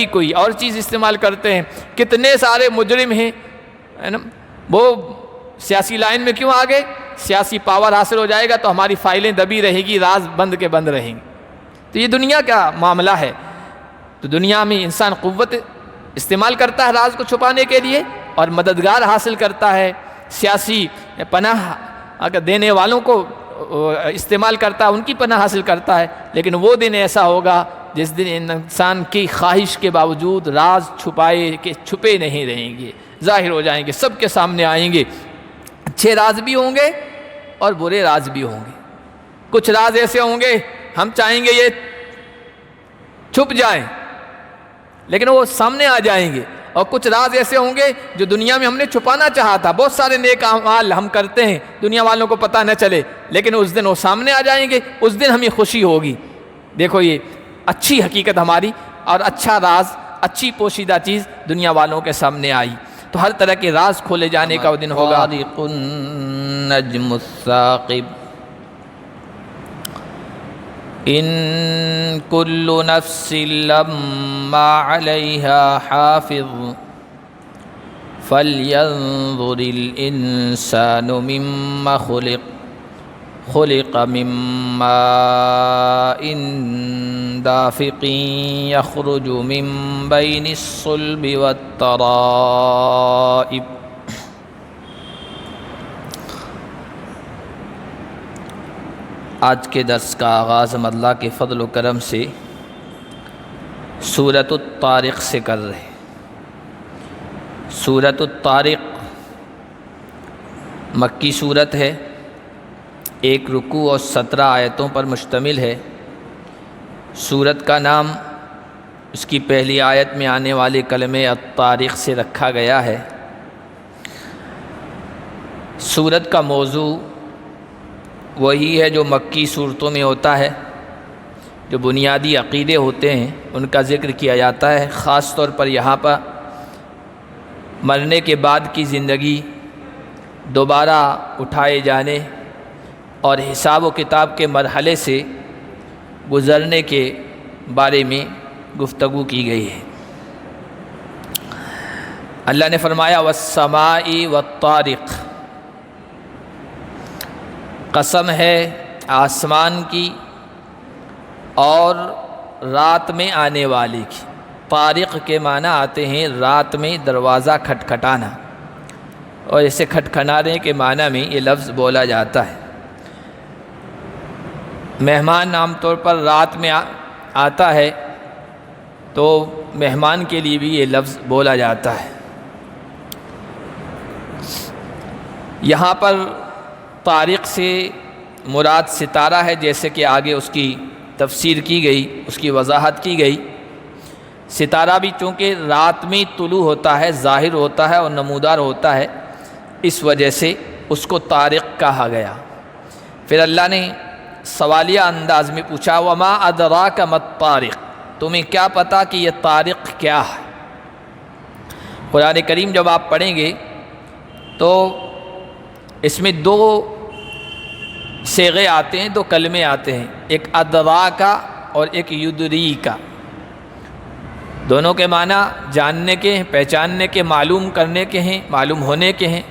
کبھی کوئی اور چیز استعمال کرتے ہیں. کتنے سارے مجرم ہیں ہے نا، وہ سیاسی لائن میں کیوں آ گئے؟ سیاسی پاور حاصل ہو جائے گا تو ہماری فائلیں دبی رہے گی، راز بند کے بند رہیں گے. تو یہ دنیا کا معاملہ ہے. تو دنیا میں انسان قوت استعمال کرتا ہے راز کو چھپانے کے لیے، اور مددگار حاصل کرتا ہے، سیاسی پناہ اگر دینے والوں کو استعمال کرتا ہے، ان کی پناہ حاصل کرتا ہے. لیکن وہ دن ایسا ہوگا جس دن انسان کی خواہش کے باوجود راز چھپے نہیں رہیں گے، ظاہر ہو جائیں گے، سب کے سامنے آئیں گے. اچھے راز بھی ہوں گے اور برے راز بھی ہوں گے. کچھ راز ایسے ہوں گے ہم چاہیں گے یہ چھپ جائیں لیکن وہ سامنے آ جائیں گے، اور کچھ راز ایسے ہوں گے جو دنیا میں ہم نے چھپانا چاہا تھا. بہت سارے نیک اعمال ہم کرتے ہیں دنیا والوں کو پتہ نہ چلے، لیکن اس دن وہ سامنے آ جائیں گے، اس دن ہمیں خوشی ہوگی. دیکھو یہ اچھی حقیقت ہماری، اور اچھا راز، اچھی پوشیدہ چیز دنیا والوں کے سامنے آئی. تو ہر طرح کے راز کھولے جانے کا وہ دن ہوگا. طارق النجم الثاقب ان کل نفس لما علیہا حافظ فلینظر الانسان مما خلق من ماء دافق یخرج من بین الصلب والترائب. آج کے درس کا آغاز ہم اللہ کے فضل و کرم سے سورۃ الطارق سے کر رہے ہیں. سورۃ الطارق مکی سورت ہے، 1 رکوع اور 17 آیتوں پر مشتمل ہے. سورت کا نام اس کی پہلی آیت میں آنے والے کلمہ الطارق سے رکھا گیا ہے. سورت کا موضوع وہی ہے جو مکی صورتوں میں ہوتا ہے، جو بنیادی عقیدے ہوتے ہیں ان کا ذکر کیا جاتا ہے. خاص طور پر یہاں پر مرنے کے بعد کی زندگی، دوبارہ اٹھائے جانے اور حساب و کتاب کے مرحلے سے گزرنے کے بارے میں گفتگو کی گئی ہے. اللہ نے فرمایا والسماء والطارق، قسم ہے آسمان کی اور رات میں آنے والی کی. طارق کے معنی آتے ہیں رات میں دروازہ کھٹکھٹانا، اور اسے کھٹکھٹانے کے معنی میں یہ لفظ بولا جاتا ہے. مہمان عام طور پر رات میں آتا ہے تو مہمان کے لیے بھی یہ لفظ بولا جاتا ہے. یہاں پر طارق سے مراد ستارہ ہے، جیسے کہ آگے اس کی تفسیر کی گئی، اس کی وضاحت کی گئی. ستارہ بھی چونکہ رات میں طلوع ہوتا ہے، ظاہر ہوتا ہے اور نمودار ہوتا ہے، اس وجہ سے اس کو طارق کہا گیا. پھر اللہ نے سوالیہ انداز میں پوچھا وما ادراک ما الطارق، تمہیں کیا پتا کہ یہ طارق کیا ہے؟ قرآن کریم جب آپ پڑھیں گے تو اس میں 2 صیغے آتے ہیں، 2 کلمے آتے ہیں، ایک ادراکا اور ایک یدریکا. دونوں کے معنی جاننے کے ہیں، پہچاننے کے، معلوم کرنے کے ہیں، معلوم ہونے کے ہیں.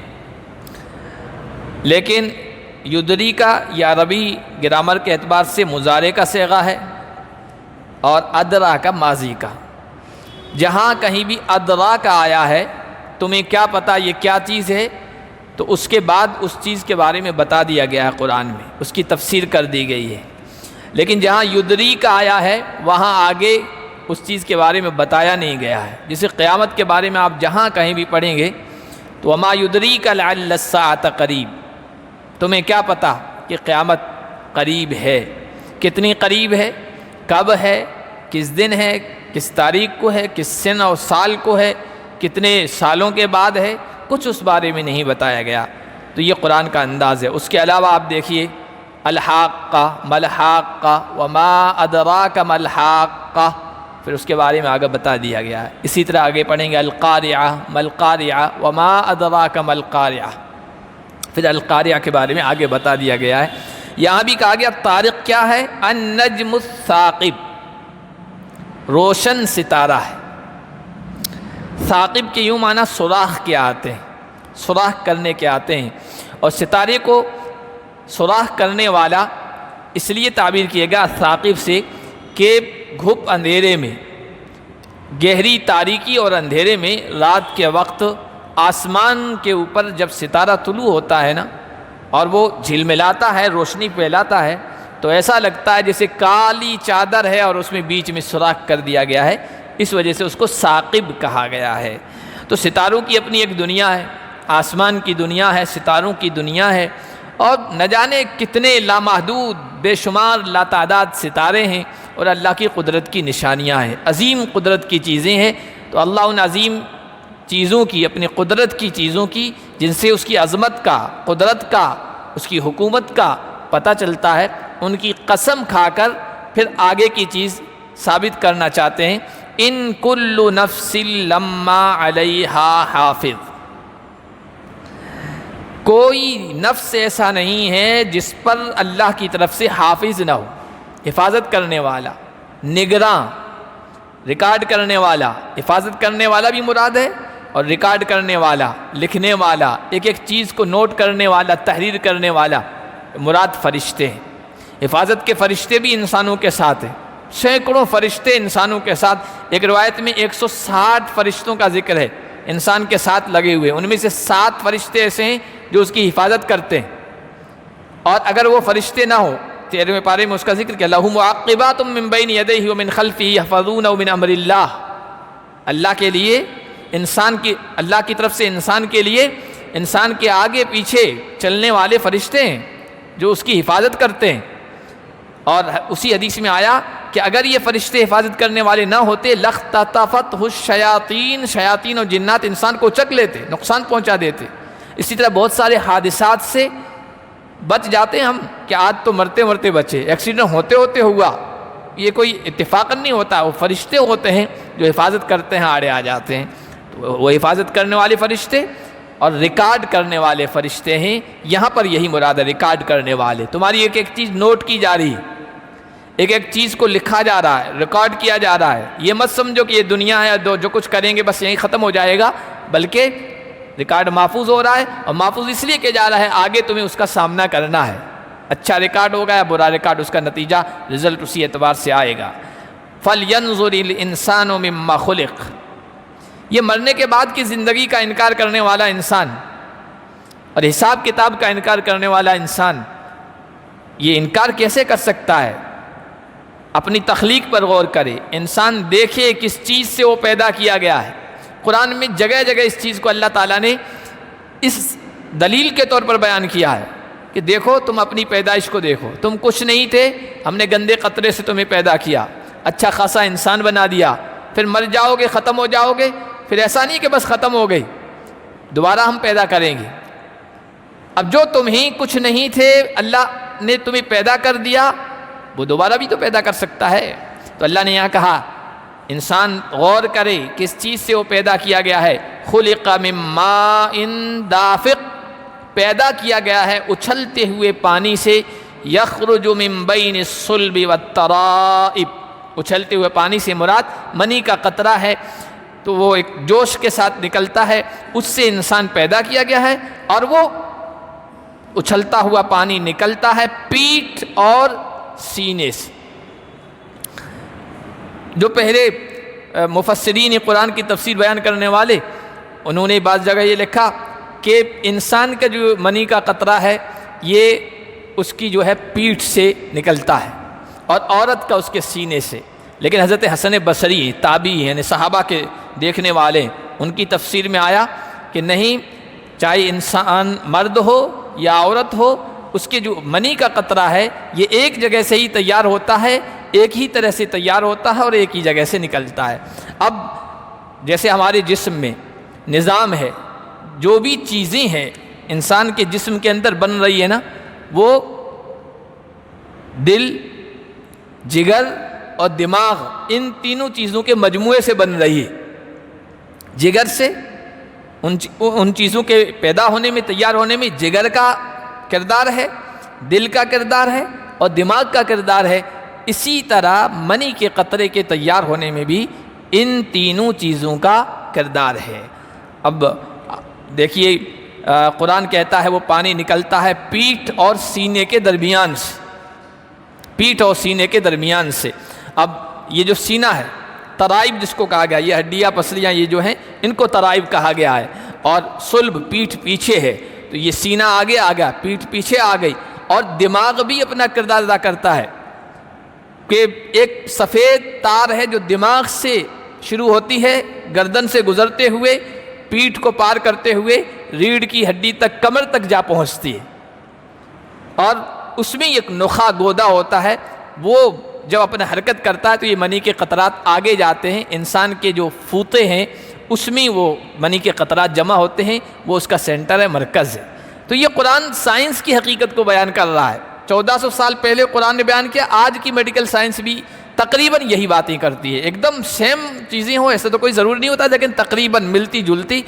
لیکن یدریکا یا عربی گرامر کے اعتبار سے مضارع کا صیغہ ہے، اور ادراکا ماضی کا. جہاں کہیں بھی ادراکا آیا ہے، تمہیں کیا پتہ یہ کیا چیز ہے، تو اس کے بعد اس چیز کے بارے میں بتا دیا گیا ہے قرآن میں، اس کی تفسیر کر دی گئی ہے. لیکن جہاں یدریکا آیا ہے وہاں آگے اس چیز کے بارے میں بتایا نہیں گیا ہے. جیسے قیامت کے بارے میں آپ جہاں کہیں بھی پڑھیں گے تو وما یدریک لعل الساعۃ قریب، تمہیں کیا پتہ کہ قیامت قریب ہے. کتنی قریب ہے، کب ہے، کس دن ہے، کس تاریخ کو ہے، کس سن اور سال کو ہے، کتنے سالوں کے بعد ہے، کچھ اس بارے میں نہیں بتایا گیا. تو یہ قرآن کا انداز ہے. اس کے علاوہ آپ دیکھیے الحاقہ، ملحاقہ، وما ادراک ملحاقہ، پھر اس کے بارے میں آگے بتا دیا گیا ہے. اسی طرح آگے پڑھیں گے القاریعہ، ملقاریعہ، وما ادراک ملقاریعہ، پھر القاریعہ کے بارے میں آگے بتا دیا گیا ہے. یہاں بھی کہا گیا طارق کیا ہے، النجم الثاقب، روشن ستارہ ہے. ثاقب کے یوں معنی سوراخ کے آتے ہیں، سوراخ کرنے کے آتے ہیں، اور ستارے کو سوراخ کرنے والا اس لیے تعبیر کیے گا ثاقب سے کہ گھپ اندھیرے میں، گہری تاریکی اور اندھیرے میں رات کے وقت آسمان کے اوپر جب ستارہ طلوع ہوتا ہے نا اور وہ جھلملاتا ہے، روشنی پھیلاتا ہے، تو ایسا لگتا ہے جیسے کالی چادر ہے اور اس میں بیچ میں سوراخ کر دیا گیا ہے، اس وجہ سے اس کو ثاقب کہا گیا ہے۔ تو ستاروں کی اپنی ایک دنیا ہے، آسمان کی دنیا ہے، ستاروں کی دنیا ہے، اور نہ جانے کتنے لامحدود بے شمار لاتعداد ستارے ہیں، اور اللہ کی قدرت کی نشانیاں ہیں، عظیم قدرت کی چیزیں ہیں۔ تو اللہ ان عظیم چیزوں کی، اپنی قدرت کی چیزوں کی، جن سے اس کی عظمت کا، قدرت کا، اس کی حکومت کا پتہ چلتا ہے، ان کی قسم کھا کر پھر آگے کی چیز ثابت کرنا چاہتے ہیں، ان کل نفس لما علیہا حافظ، کوئی نفس ایسا نہیں ہے جس پر اللہ کی طرف سے حافظ نہ ہو، حفاظت کرنے والا، نگراں، ریکارڈ کرنے والا۔ حفاظت کرنے والا بھی مراد ہے، اور ریکارڈ کرنے والا، لکھنے والا، ایک ایک چیز کو نوٹ کرنے والا، تحریر کرنے والا، مراد فرشتے ہیں۔ حفاظت کے فرشتے بھی انسانوں کے ساتھ ہیں، سینکڑوں فرشتے انسانوں کے ساتھ۔ ایک روایت میں 160 فرشتوں کا ذکر ہے انسان کے ساتھ لگے ہوئے، ان میں سے 7 فرشتے ایسے ہیں جو اس کی حفاظت کرتے ہیں، اور اگر وہ فرشتے نہ ہو، 13ویں پارے میں اس کا ذکر کیا، لَهُ مُعَقِّبَاتٌ مِّن بَيْنِ يَدَيْهِ وَمِنْ خَلْفِهِ يَحْفَظُونَهُ مِنْ أَمْرِ اللَّهِ، اللہ کے لیے، اللہ کی طرف سے انسان کے لیے، انسان کے آگے پیچھے چلنے والے فرشتے ہیں جو اس کی حفاظت کرتے ہیں۔ اور اسی حدیث میں آیا کہ اگر یہ فرشتے حفاظت کرنے والے نہ ہوتے، لَاخْتَطَفَتْهُ الشَّيَاطِينُ، شیاطین اور جنات انسان کو چک لیتے، نقصان پہنچا دیتے۔ اسی طرح بہت سارے حادثات سے بچ جاتے ہیں ہم، کہ آج تو مرتے مرتے بچے، ایکسیڈنٹ ہوتے ہوتے ہوا، یہ کوئی اتفاقاً نہیں ہوتا، وہ فرشتے ہوتے ہیں جو حفاظت کرتے ہیں، آڑے آ جاتے ہیں۔ تو وہ حفاظت کرنے والے فرشتے اور ریکارڈ کرنے والے فرشتے ہیں، یہاں پر یہی مراد ہے، ریکارڈ کرنے والے۔ تمہاری ایک ایک چیز نوٹ کی جا رہی ہے، ایک ایک چیز کو لکھا جا رہا ہے، ریکارڈ کیا جا رہا ہے۔ یہ مت سمجھو کہ یہ دنیا ہے، جو کچھ کریں گے بس یہیں ختم ہو جائے گا، بلکہ ریکارڈ محفوظ ہو رہا ہے، اور محفوظ اس لیے کہ جا رہا ہے آگے تمہیں اس کا سامنا کرنا ہے، اچھا ریکارڈ ہوگا یا برا ریکارڈ، اس کا نتیجہ، رزلٹ اسی اعتبار سے آئے گا۔ فَلْيَنْظُرِ الْإِنسَانُ مِمَّا خُلِقَ، یہ مرنے کے بعد کی زندگی کا انکار کرنے والا انسان اور حساب کتاب کا انکار کرنے والا انسان، یہ انکار کیسے کر سکتا ہے؟ اپنی تخلیق پر غور کرے، انسان دیکھے کس چیز سے وہ پیدا کیا گیا ہے۔ قرآن میں جگہ جگہ اس چیز کو اللہ تعالیٰ نے اس دلیل کے طور پر بیان کیا ہے کہ دیکھو تم اپنی پیدائش کو دیکھو، تم کچھ نہیں تھے، ہم نے گندے قطرے سے تمہیں پیدا کیا، اچھا خاصا انسان بنا دیا، پھر مر جاؤ گے، ختم ہو جاؤ گے، پھر ایسا نہیں کہ بس ختم ہو گئی، دوبارہ ہم پیدا کریں گے۔ اب جو تم ہی کچھ نہیں تھے، اللہ نے تمہیں پیدا کر دیا، وہ دوبارہ بھی تو پیدا کر سکتا ہے۔ تو اللہ نے یہاں کہا انسان غور کرے کس چیز سے وہ پیدا کیا گیا ہے، خلق من ماء دافق، پیدا کیا گیا ہے اچھلتے ہوئے پانی سے، یخرج من بین الصلب والترائب، اچھلتے ہوئے پانی سے مراد منی کا قطرہ ہے، تو وہ ایک جوش کے ساتھ نکلتا ہے، اس سے انسان پیدا کیا گیا ہے، اور وہ اچھلتا ہوا پانی نکلتا ہے پیٹھ اور سینے سے۔ جو پہلے مفسرین قرآن کی تفسیر بیان کرنے والے، انہوں نے بعض جگہ یہ لکھا کہ انسان کا جو منی کا قطرہ ہے یہ اس کی جو ہے پیٹھ سے نکلتا ہے، اور عورت کا اس کے سینے سے۔ لیکن حضرت حسن بصری تابعی یعنی صحابہ کے دیکھنے والے، ان کی تفسیر میں آیا کہ نہیں، چاہے انسان مرد ہو یا عورت ہو، اس کے جو منی کا قطرہ ہے یہ ایک جگہ سے ہی تیار ہوتا ہے، ایک ہی طرح سے تیار ہوتا ہے اور ایک ہی جگہ سے نکلتا ہے۔ اب جیسے ہمارے جسم میں نظام ہے، جو بھی چیزیں ہیں انسان کے جسم کے اندر بن رہی ہے نا، وہ دل، جگر اور دماغ، ان تینوں چیزوں کے مجموعے سے بن رہی ہے۔ جگر سے ان چیزوں کے پیدا ہونے میں، تیار ہونے میں جگر کا کردار ہے، دل کا کردار ہے اور دماغ کا کردار ہے۔ اسی طرح منی کے قطرے کے تیار ہونے میں بھی ان تینوں چیزوں کا کردار ہے۔ اب دیکھیے قرآن کہتا ہے وہ پانی نکلتا ہے پیٹھ اور سینے کے درمیان سے، پیٹھ اور سینے کے درمیان سے۔ اب یہ جو سینہ ہے، ترائب جس کو کہا گیا، یہ ہڈیاں پسلیاں یہ جو ہیں ان کو ترائب کہا گیا ہے، اور صلب پیٹھ پیچھے ہے، تو یہ سینہ آگے آ گیا، پیٹھ پیچھے آ گئی، اور دماغ بھی اپنا کردار ادا کرتا ہے کہ ایک سفید تار ہے جو دماغ سے شروع ہوتی ہے، گردن سے گزرتے ہوئے پیٹھ کو پار کرتے ہوئے ریڑھ کی ہڈی تک، کمر تک جا پہنچتی ہے، اور اس میں ایک نخاع گودا ہوتا ہے، وہ جب اپنا حرکت کرتا ہے تو یہ منی کے قطرات آگے جاتے ہیں، انسان کے جو فوطے ہیں اس میں وہ منی کے قطرات جمع ہوتے ہیں، وہ اس کا سینٹر ہے، مرکز ہے۔ تو یہ قرآن سائنس کی حقیقت کو بیان کر رہا ہے۔ 1400 سال پہلے قرآن نے بیان کیا، آج کی میڈیکل سائنس بھی تقریباً یہی باتیں کرتی ہے، ایک دم سیم چیزیں ہوں ایسا تو کوئی ضرور نہیں ہوتا، لیکن تقریباً ملتی جلتی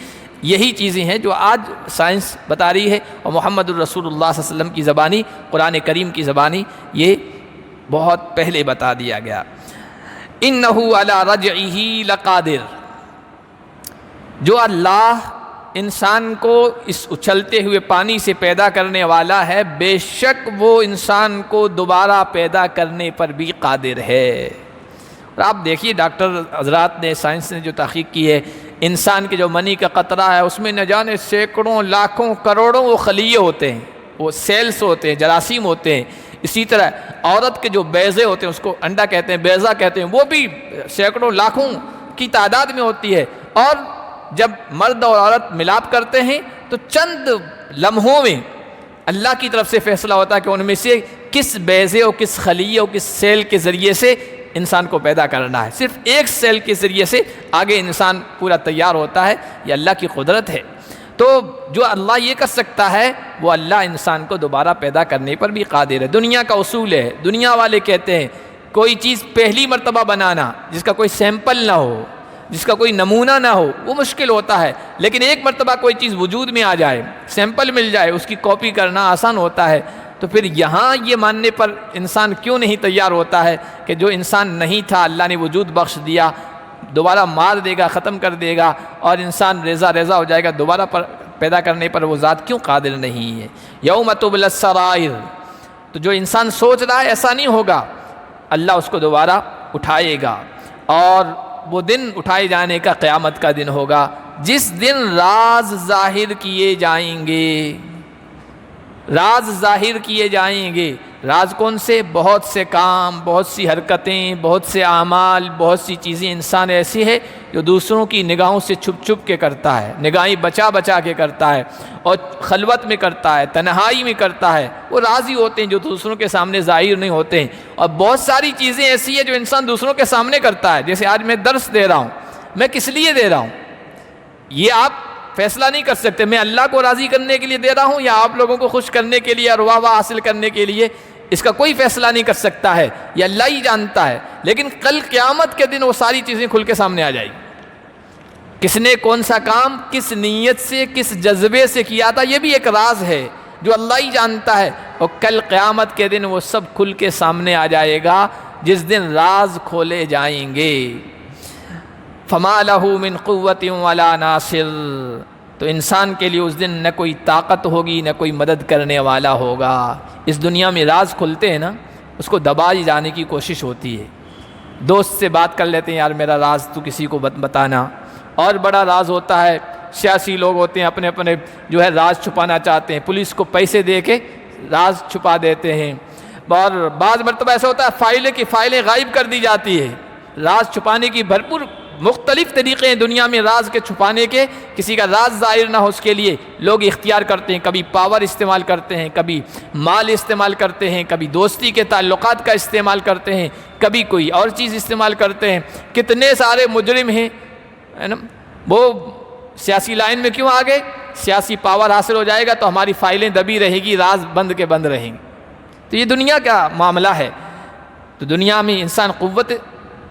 یہی چیزیں ہیں جو آج سائنس بتا رہی ہے، اور محمد الرسول اللہ صلی اللہ علیہ وسلم کی زبانی، قرآن کریم کی زبانی یہ بہت پہلے بتا دیا گیا۔ اِنَّهُ عَلَىٰ رَجْعِهِ لَقَادِرٌ، جو اللہ انسان کو اس اچھلتے ہوئے پانی سے پیدا کرنے والا ہے، بے شک وہ انسان کو دوبارہ پیدا کرنے پر بھی قادر ہے۔ اور آپ دیکھیے ڈاکٹر حضرات نے، سائنس نے جو تحقیق کی ہے، انسان کے جو منی کا قطرہ ہے اس میں نہ جانے سینکڑوں لاکھوں کروڑوں وہ خلیے ہوتے ہیں، وہ سیلز ہوتے ہیں، جراثیم ہوتے ہیں۔ اسی طرح عورت کے جو بیضے ہوتے ہیں، اس کو انڈا کہتے ہیں، بیضہ کہتے ہیں، وہ بھی سینکڑوں لاکھوں کی تعداد میں ہوتی ہے، اور جب مرد اور عورت ملاپ کرتے ہیں تو چند لمحوں میں اللہ کی طرف سے فیصلہ ہوتا ہے کہ ان میں سے کس بیضے اور کس خلیے اور کس سیل کے ذریعے سے انسان کو پیدا کرنا ہے۔ صرف ایک سیل کے ذریعے سے آگے انسان پورا تیار ہوتا ہے، یہ اللہ کی قدرت ہے۔ تو جو اللہ یہ کر سکتا ہے وہ اللہ انسان کو دوبارہ پیدا کرنے پر بھی قادر ہے۔ دنیا کا اصول ہے، دنیا والے کہتے ہیں کوئی چیز پہلی مرتبہ بنانا جس کا کوئی سیمپل نہ ہو، جس کا کوئی نمونہ نہ ہو، وہ مشکل ہوتا ہے، لیکن ایک مرتبہ کوئی چیز وجود میں آ جائے، سیمپل مل جائے، اس کی کاپی کرنا آسان ہوتا ہے۔ تو پھر یہاں یہ ماننے پر انسان کیوں نہیں تیار ہوتا ہے کہ جو انسان نہیں تھا اللہ نے وجود بخش دیا، دوبارہ مار دے گا، ختم کر دے گا، اور انسان ریزہ ریزہ ہو جائے گا، دوبارہ پیدا کرنے پر وہ ذات کیوں قادر نہیں ہے؟ یوم تبلی السرائر، تو جو انسان سوچ رہا ہے ایسا نہیں ہوگا، اللہ اس کو دوبارہ اٹھائے گا، اور وہ دن اٹھائے جانے کا قیامت کا دن ہوگا، جس دن راز ظاہر کیے جائیں گے، راز ظاہر کیے جائیں گے۔ راز کون سے؟ بہت سے کام، بہت سی حرکتیں، بہت سے اعمال، بہت سی چیزیں انسان ایسی ہے جو دوسروں کی نگاہوں سے چھپ چھپ کے کرتا ہے، نگاہیں بچا بچا کے کرتا ہے، اور خلوت میں کرتا ہے، تنہائی میں کرتا ہے، وہ راز ہی ہوتے ہیں جو دوسروں کے سامنے ظاہر نہیں ہوتے ہیں۔ اور بہت ساری چیزیں ایسی ہیں جو انسان دوسروں کے سامنے کرتا ہے، جیسے آج میں درس دے رہا ہوں، میں کس لیے دے رہا ہوں یہ آپ فیصلہ نہیں کر سکتے، میں اللہ کو راضی کرنے کے لیے دے رہا ہوں یا آپ لوگوں کو خوش کرنے کے لیے اور واہ واہ حاصل کرنے کے لیے، اس کا کوئی فیصلہ نہیں کر سکتا ہے، یہ اللہ ہی جانتا ہے۔ لیکن کل قیامت کے دن وہ ساری چیزیں کھل کے سامنے آ جائیں گی، کس نے کون سا کام کس نیت سے کس جذبے سے کیا تھا، یہ بھی ایک راز ہے جو اللہ ہی جانتا ہے، اور کل قیامت کے دن وہ سب کھل کے سامنے آ جائے گا، جس دن راز کھولے جائیں گے۔ فما لہ من قوت ولا ناصر، تو انسان کے لیے اس دن نہ کوئی طاقت ہوگی نہ کوئی مدد کرنے والا ہوگا۔ اس دنیا میں راز کھلتے ہیں نا، اس کو دبائے جانے کی کوشش ہوتی ہے، دوست سے بات کر لیتے ہیں یار میرا راز تو کسی کو بتانا، اور بڑا راز ہوتا ہے، سیاسی لوگ ہوتے ہیں اپنے اپنے جو ہے راز چھپانا چاہتے ہیں، پولیس کو پیسے دے کے راز چھپا دیتے ہیں، اور بعض مرتبہ ایسا ہوتا ہے فائلیں غائب کر دی جاتی ہے۔ راز چھپانے کی بھرپور مختلف طریقے ہیں دنیا میں راز کے چھپانے کے، کسی کا راز ظاہر نہ ہو اس کے لیے لوگ اختیار کرتے ہیں، کبھی پاور استعمال کرتے ہیں، کبھی مال استعمال کرتے ہیں، کبھی دوستی کے تعلقات کا استعمال کرتے ہیں، کبھی کوئی اور چیز استعمال کرتے ہیں۔ کتنے سارے مجرم ہیں نا، وہ سیاسی لائن میں کیوں آ گئے؟ سیاسی پاور حاصل ہو جائے گا تو ہماری فائلیں دبی رہے گی، راز بند کے بند رہیں گے۔ تو یہ دنیا کا معاملہ ہے۔ تو دنیا میں انسان قوت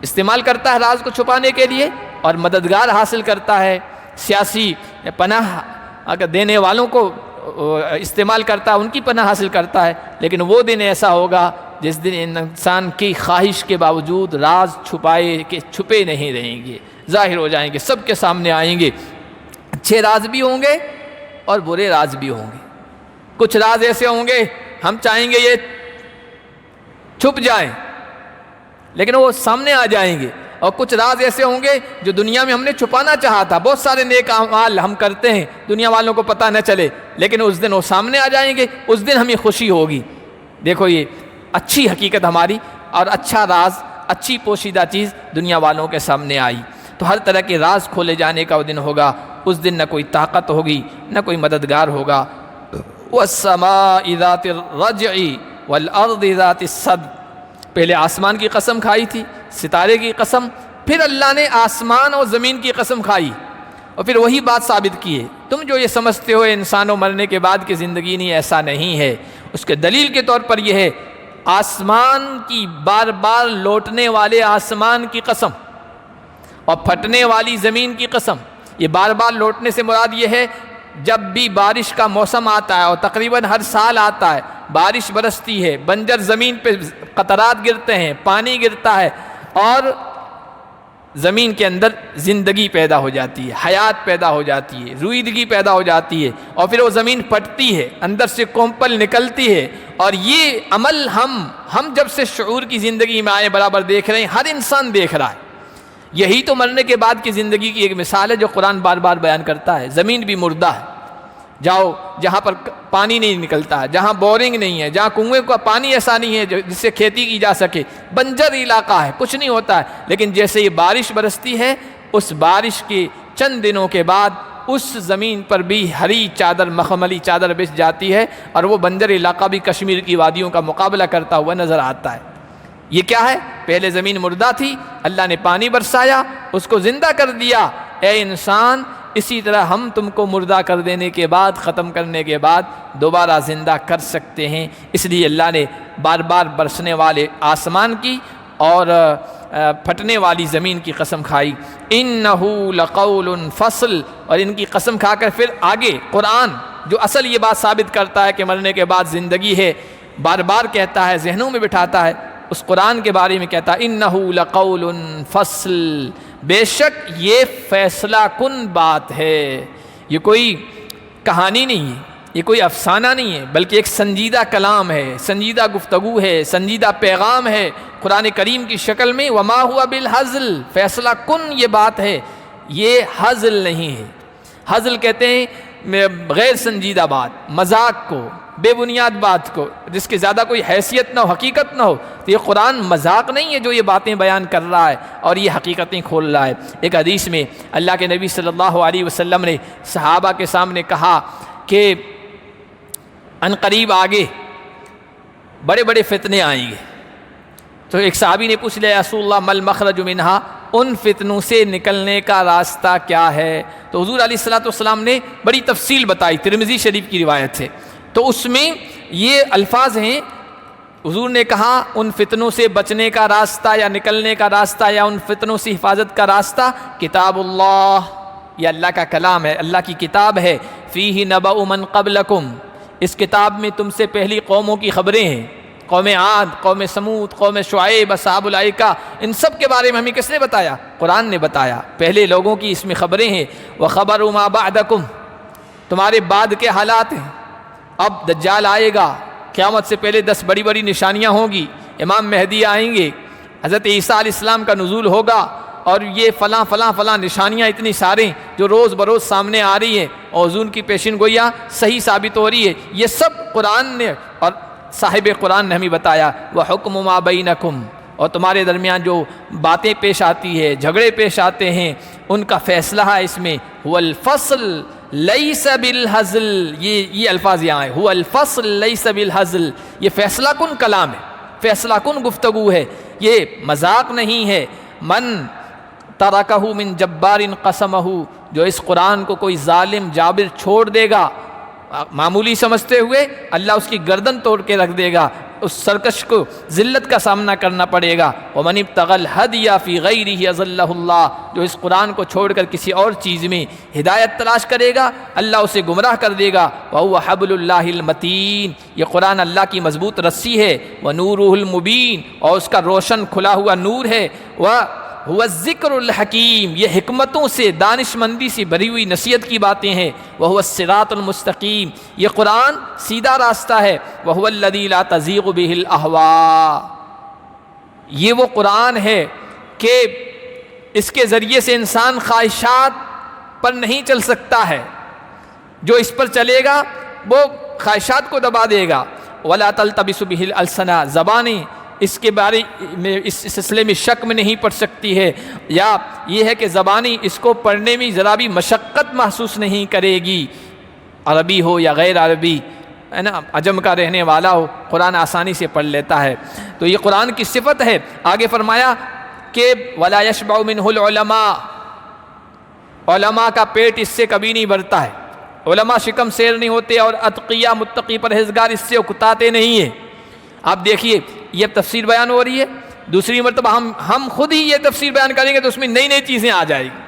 استعمال کرتا ہے راز کو چھپانے کے لیے، اور مددگار حاصل کرتا ہے، سیاسی پناہ اگر دینے والوں کو استعمال کرتا ہے، ان کی پناہ حاصل کرتا ہے۔ لیکن وہ دن ایسا ہوگا جس دن انسان کی خواہش کے باوجود راز چھپے نہیں رہیں گے، ظاہر ہو جائیں گے، سب کے سامنے آئیں گے۔ اچھے راز بھی ہوں گے اور برے راز بھی ہوں گے۔ کچھ راز ایسے ہوں گے ہم چاہیں گے یہ چھپ جائیں لیکن وہ سامنے آ جائیں گے، اور کچھ راز ایسے ہوں گے جو دنیا میں ہم نے چھپانا چاہا تھا، بہت سارے نیک اعمال ہم کرتے ہیں دنیا والوں کو پتہ نہ چلے، لیکن اس دن وہ سامنے آ جائیں گے، اس دن ہمیں خوشی ہوگی۔ دیکھو یہ اچھی حقیقت ہماری، اور اچھا راز، اچھی پوشیدہ چیز دنیا والوں کے سامنے آئی، تو ہر طرح کے راز کھولے جانے کا وہ دن ہوگا۔ اس دن نہ کوئی طاقت ہوگی، نہ کوئی مددگار ہوگا۔ وَالسَّمَاءِ ذَاتِ الرَّجْعِ وَالْأَرْضِ ذَاتِ الصَّدْعِ، پہلے آسمان کی قسم کھائی تھی، ستارے کی قسم، پھر اللہ نے آسمان اور زمین کی قسم کھائی، اور پھر وہی بات ثابت کی ہے۔ تم جو یہ سمجھتے ہو انسانوں مرنے کے بعد کی زندگی نہیں، ایسا نہیں ہے۔ اس کے دلیل کے طور پر یہ ہے آسمان کی بار بار لوٹنے والے آسمان کی قسم اور پھٹنے والی زمین کی قسم۔ یہ بار بار لوٹنے سے مراد یہ ہے جب بھی بارش کا موسم آتا ہے، اور تقریباً ہر سال آتا ہے، بارش برستی ہے، بنجر زمین پہ قطرات گرتے ہیں، پانی گرتا ہے، اور زمین کے اندر زندگی پیدا ہو جاتی ہے، حیات پیدا ہو جاتی ہے، رویدگی پیدا ہو جاتی ہے، اور پھر وہ زمین پھٹتی ہے، اندر سے کونپل نکلتی ہے۔ اور یہ عمل ہم جب سے شعور کی زندگی میں آئے برابر دیکھ رہے ہیں، ہر انسان دیکھ رہا ہے۔ یہی تو مرنے کے بعد کی زندگی کی ایک مثال ہے جو قرآن بار بار بیان کرتا ہے۔ زمین بھی مردہ ہے، جاؤ جہاں پر پانی نہیں نکلتا ہے، جہاں بورنگ نہیں ہے، جہاں کنویں کا پانی ایسا نہیں ہے جس سے کھیتی کی جا سکے، بنجر علاقہ ہے، کچھ نہیں ہوتا ہے، لیکن جیسے یہ بارش برستی ہے، اس بارش کے چند دنوں کے بعد اس زمین پر بھی ہری چادر، مخملی چادر بچھ جاتی ہے، اور وہ بنجر علاقہ بھی کشمیر کی وادیوں کا مقابلہ کرتا ہوا نظر آتا ہے۔ یہ کیا ہے؟ پہلے زمین مردہ تھی، اللہ نے پانی برسایا، اس کو زندہ کر دیا۔ اے انسان، اسی طرح ہم تم کو مردہ کر دینے کے بعد، ختم کرنے کے بعد دوبارہ زندہ کر سکتے ہیں۔ اس لیے اللہ نے بار بار برسنے والے آسمان کی اور پھٹنے والی زمین کی قسم کھائی۔ اِنَّهُ لَقَوْلٌ فَصْلٌ، اور ان کی قسم کھا کر پھر آگے قرآن جو اصل یہ بات ثابت کرتا ہے کہ مرنے کے بعد زندگی ہے، بار بار کہتا ہے، ذہنوں میں بٹھاتا ہے، اس قرآن کے بارے میں کہتا ہے اِنَّهُ لَقَوْلٌ فَصْلٌ، بے شک یہ فیصلہ کن بات ہے۔ یہ کوئی کہانی نہیں ہے، یہ کوئی افسانہ نہیں ہے، بلکہ ایک سنجیدہ کلام ہے، سنجیدہ گفتگو ہے، سنجیدہ پیغام ہے قرآن کریم کی شکل میں۔ وما ہوا بالہزل، فیصلہ کن یہ بات ہے، یہ ہزل نہیں ہے۔ ہزل کہتے ہیں غیر سنجیدہ بات، مذاق کو، بے بنیاد بات کو، جس کی زیادہ کوئی حیثیت نہ ہو، حقیقت نہ ہو۔ تو یہ قرآن مذاق نہیں ہے جو یہ باتیں بیان کر رہا ہے اور یہ حقیقتیں کھول رہا ہے۔ ایک حدیث میں اللہ کے نبی صلی اللہ علیہ وسلم نے صحابہ کے سامنے کہا کہ ان قریب آگے بڑے بڑے فتنے آئیں گے۔ تو ایک صحابی نے پوچھ لیا یا رسول اللہ مل مخرج منہا، ان فتنوں سے نکلنے کا راستہ کیا ہے؟ تو حضور علیہ الصلوۃ والسلام نے بڑی تفصیل بتائی، ترمذی شریف کی روایت سے۔ تو اس میں یہ الفاظ ہیں، حضور نے کہا ان فتنوں سے بچنے کا راستہ یا نکلنے کا راستہ یا ان فتنوں سے حفاظت کا راستہ کتاب اللہ، یہ اللہ کا کلام ہے، اللہ کی کتاب ہے۔ فیہ نبأ من قبلکم، اس کتاب میں تم سے پہلی قوموں کی خبریں ہیں، قوم عاد، قوم سمود، قوم شعیب، اصحاب الایکہ، ان سب کے بارے میں ہمیں کس نے بتایا؟ قرآن نے بتایا، پہلے لوگوں کی اس میں خبریں ہیں۔ وخبر ما بعدکم، تمہارے بعد کے حالات ہیں، اب دجال آئے گا، قیامت سے پہلے 10 بڑی بڑی نشانیاں ہوں گی، امام مہدی آئیں گے، حضرت عیسیٰ علیہ السلام کا نزول ہوگا، اور یہ فلاں فلاں فلاں نشانیاں اتنی سارے جو روز بروز سامنے آ رہی ہیں اور حضور کی پیشین گوئیاں صحیح ثابت ہو رہی ہے، یہ سب قرآن نے اور صاحب قرآن نے ہمیں بتایا۔ وحکم ما بینکم، اور تمہارے درمیان جو باتیں پیش آتی ہے، جھگڑے پیش آتے ہیں، ان کا فیصلہ ہے اس میں۔ هو الفصل لیس بالہزل، یہ الفاظ یہاں ہے، هو الفصل لیس بالہزل، یہ فیصلہ کن کلام ہے، فیصلہ کن گفتگو ہے، یہ مذاق نہیں ہے۔ من ترکہ من جبار قسمہ، جو اس قرآن کو کوئی ظالم جابر چھوڑ دے گا، معمولی سمجھتے ہوئے اللہ اس کی گردن توڑ کے رکھ دے گا، اس سرکش کو ذلت کا سامنا کرنا پڑے گا۔ ومن ابتغى الہدی فی غیرہ اضلہ اللہ، جو اس قرآن کو چھوڑ کر کسی اور چیز میں ہدایت تلاش کرے گا اللہ اسے گمراہ کر دے گا۔ وہو حبل اللہ المتین، یہ قرآن اللہ کی مضبوط رسی ہے۔ ونورہ المبین، اور اس کا روشن کھلا ہوا نور ہے۔ هو الذکر الحکیم، یہ حکمتوں سے دانش مندی سے بھری ہوئی نصیحت کی باتیں ہیں، وهو الصراط المستقیم، یہ قرآن سیدھا راستہ ہے، وهو الذی لا تزیغ به الاہواء، یہ وہ قرآن ہے کہ اس کے ذریعے سے انسان خواہشات پر نہیں چل سکتا ہے، جو اس پر چلے گا وہ خواہشات کو دبا دے گا، ولا تلتبس به الالسنہ، زبانیں اس کے بارے میں اس سلسلے میں شک میں نہیں پڑ سکتی ہے، یا یہ ہے کہ زبانی اس کو پڑھنے میں ذرا بھی مشقت محسوس نہیں کرے گی، عربی ہو یا غیر عربی، ہے نا، عجم کا رہنے والا ہو، قرآن آسانی سے پڑھ لیتا ہے۔ تو یہ قرآن کی صفت ہے۔ آگے فرمایا کہ ولا یشبع منہ العلماء، علماء کا پیٹ اس سے کبھی نہیں بھرتا ہے، علماء شکم سیر نہیں ہوتے، اور اتقیاء متقی پرہیزگار اس سے اکتاتے نہیں ہیں۔ آپ دیکھیے یہ تفسیر بیان ہو رہی ہے، دوسری مرتبہ ہم خود ہی یہ تفسیر بیان کریں گے تو اس میں نئی نئی چیزیں آ جائیں گی،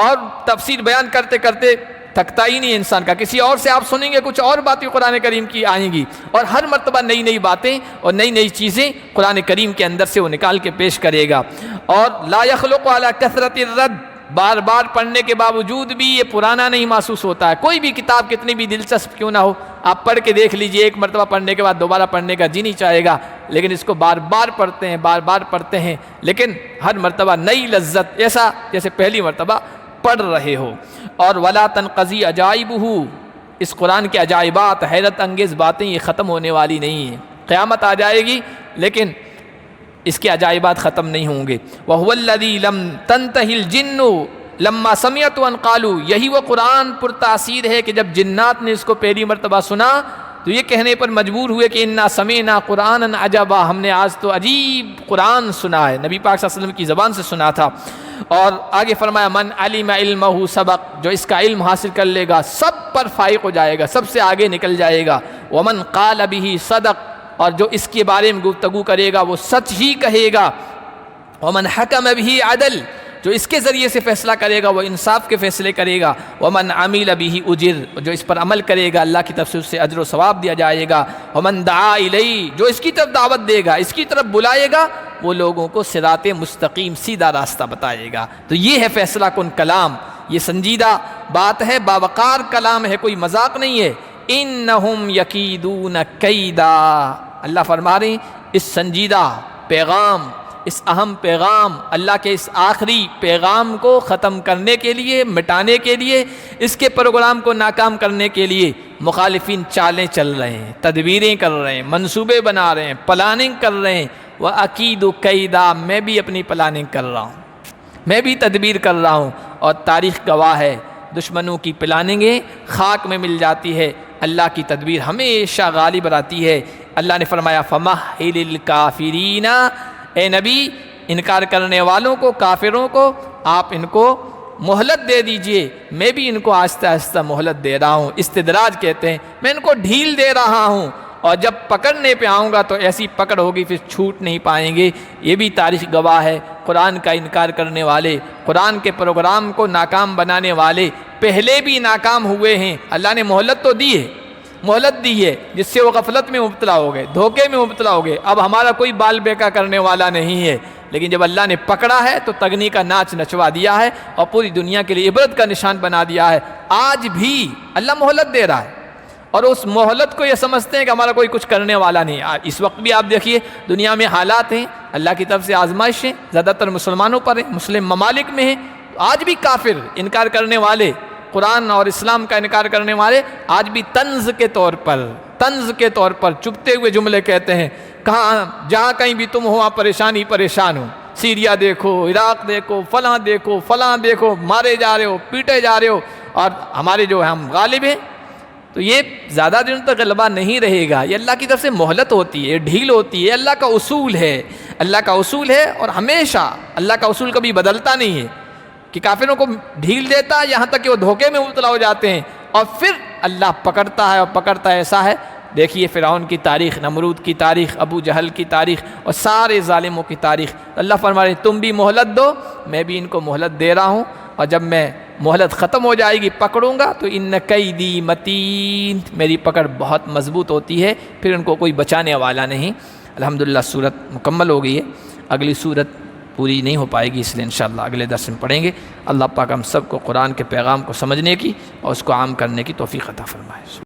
اور تفسیر بیان کرتے کرتے تھکتا ہی نہیں انسان کا۔ کسی اور سے آپ سنیں گے کچھ اور باتیں قرآن کریم کی آئیں گی، اور ہر مرتبہ نئی نئی باتیں اور نئی نئی چیزیں قرآن کریم کے اندر سے وہ نکال کے پیش کرے گا۔ اور لا یخلق علی کثرت الرد، بار بار پڑھنے کے باوجود بھی یہ پرانا نہیں محسوس ہوتا ہے۔ کوئی بھی کتاب کتنی بھی دلچسپ کیوں نہ ہو، آپ پڑھ کے دیکھ لیجئے، ایک مرتبہ پڑھنے کے بعد دوبارہ پڑھنے کا جی نہیں چاہے گا، لیکن اس کو بار بار پڑھتے ہیں، بار بار پڑھتے ہیں، لیکن ہر مرتبہ نئی لذت، ایسا جیسے پہلی مرتبہ پڑھ رہے ہو۔ اور ولا تنقضی عجائبہ، اس قرآن کے عجائبات، حیرت انگیز باتیں یہ ختم ہونے والی نہیں ہیں، قیامت آ جائے گی لیکن اس کے عجائبات ختم نہیں ہوں گے۔ وَهُوَ الَّذِي لَمْ تَنْتَهِ الْجِنُّ لَمَّا سَمِعَتْ أَنْ قَالُوا، یہی وہ قرآن پرتاثیر ہے کہ جب جنات نے اس کو پہلی مرتبہ سنا تو یہ کہنے پر مجبور ہوئے کہ اِنَّا سَمِعْنَا قُرْآنًا عَجَبًا، ہم نے آج تو عجیب قرآن سنا ہے، نبی پاک صلی اللہ علیہ وسلم کی زبان سے سنا تھا۔ اور آگے فرمایا من علم علمہ سبق، جو اس کا علم حاصل کر لے گا سب پر فائق ہو جائے گا، سب سے آگے نکل جائے گا۔ ومن قال بہ صدق، اور جو اس کے بارے میں گفتگو کرے گا وہ سچ ہی کہے گا۔ ومن حکم بہ عدل، جو اس کے ذریعے سے فیصلہ کرے گا وہ انصاف کے فیصلے کرے گا۔ ومن عمل بہ اجر، جو اس پر عمل کرے گا اللہ کی طرف سے اسے اجر و ثواب دیا جائے گا۔ ومن دعا الیہ، جو اس کی طرف دعوت دے گا، اس کی طرف بلائے گا، وہ لوگوں کو صراط مستقیم سیدھا راستہ بتائے گا۔ تو یہ ہے فیصلہ کن کلام، یہ سنجیدہ بات ہے، باوقار کلام ہے، کوئی مذاق نہیں ہے۔ انہم یکیدون کیدا، اللہ فرما رہے ہیں اس سنجیدہ پیغام، اس اہم پیغام، اللہ کے اس آخری پیغام کو ختم کرنے کے لیے، مٹانے کے لیے، اس کے پروگرام کو ناکام کرنے کے لیے مخالفین چالیں چل رہے ہیں، تدبیریں کر رہے ہیں، منصوبے بنا رہے ہیں، پلاننگ کر رہے ہیں۔ وَأَكِيدُ كَيْدًا، میں بھی اپنی پلاننگ کر رہا ہوں، میں بھی تدبیر کر رہا ہوں، اور تاریخ گواہ ہے دشمنوں کی پلاننگیں خاک میں مل جاتی ہے، اللہ کی تدبیر ہمیشہ غالب رہتی ہے۔ اللہ نے فرمایا فَمَهِّلِ الْكَافِرِينَ، اے نبی انکار کرنے والوں کو، کافروں کو آپ ان کو مہلت دے دیجئے، میں بھی ان کو آہستہ آہستہ مہلت دے رہا ہوں، استدراج کہتے ہیں، میں ان کو ڈھیل دے رہا ہوں، اور جب پکڑنے پہ آؤں گا تو ایسی پکڑ ہوگی پھر چھوٹ نہیں پائیں گے۔ یہ بھی تاریخ گواہ ہے، قرآن کا انکار کرنے والے، قرآن کے پروگرام کو ناکام بنانے والے پہلے بھی ناکام ہوئے ہیں، اللہ نے مہلت تو دی ہے، مہلت دی ہے، جس سے وہ غفلت میں مبتلا ہو گئے، دھوکے میں مبتلا ہو گئے، اب ہمارا کوئی بال بیکا کرنے والا نہیں ہے، لیکن جب اللہ نے پکڑا ہے تو تگنی کا ناچ نچوا دیا ہے، اور پوری دنیا کے لیے عبرت کا نشان بنا دیا ہے۔ آج بھی اللہ مہلت دے رہا ہے، اور اس مہلت کو یہ سمجھتے ہیں کہ ہمارا کوئی کچھ کرنے والا نہیں۔ اس وقت بھی آپ دیکھیے دنیا میں حالات ہیں، اللہ کی طرف سے آزمائشیں زیادہ تر مسلمانوں پر ہیں، مسلم ممالک میں ہیں، آج بھی کافر، انکار کرنے والے، قرآن اور اسلام کا انکار کرنے والے آج بھی طنز کے طور پر چپتے ہوئے جملے کہتے ہیں، کہاں جہاں کہیں بھی تم ہو وہاں پریشان ہو، سیریا دیکھو، عراق دیکھو، فلاں دیکھو، مارے جا رہے ہو، پیٹے جا رہے ہو، اور ہمارے جو ہم غالب ہیں۔ تو یہ زیادہ دن تک غلبہ نہیں رہے گا، یہ اللہ کی طرف سے مہلت ہوتی ہے، ڈھیل ہوتی ہے، اللہ کا اصول ہے، اللہ کا اصول ہے، اور ہمیشہ اللہ کا اصول کبھی بدلتا نہیں ہے کہ کافروں کو ڈھیل دیتا ہے یہاں تک کہ وہ دھوکے میں مبتلا ہو جاتے ہیں، اور پھر اللہ پکڑتا ہے، اور پکڑتا ہے ایسا ہے۔ دیکھیے فرعون کی تاریخ، نمرود کی تاریخ، ابو جہل کی تاریخ، اور سارے ظالموں کی تاریخ۔ اللہ فرما رہے تم بھی مہلت دو، میں بھی ان کو مہلت دے رہا ہوں، اور جب میں مہلت ختم ہو جائے گی پکڑوں گا تو ان کیدی متین، میری پکڑ بہت مضبوط ہوتی ہے، پھر ان کو کوئی بچانے والا نہیں۔ الحمدللہ سورت مکمل ہو گئی ہے، اگلی سورت پوری نہیں ہو پائے گی، اس لیے انشاءاللہ اگلے درس میں پڑھیں گے۔ اللہ پاک ہم سب کو قرآن کے پیغام کو سمجھنے کی اور اس کو عام کرنے کی توفیق عطا فرمائے۔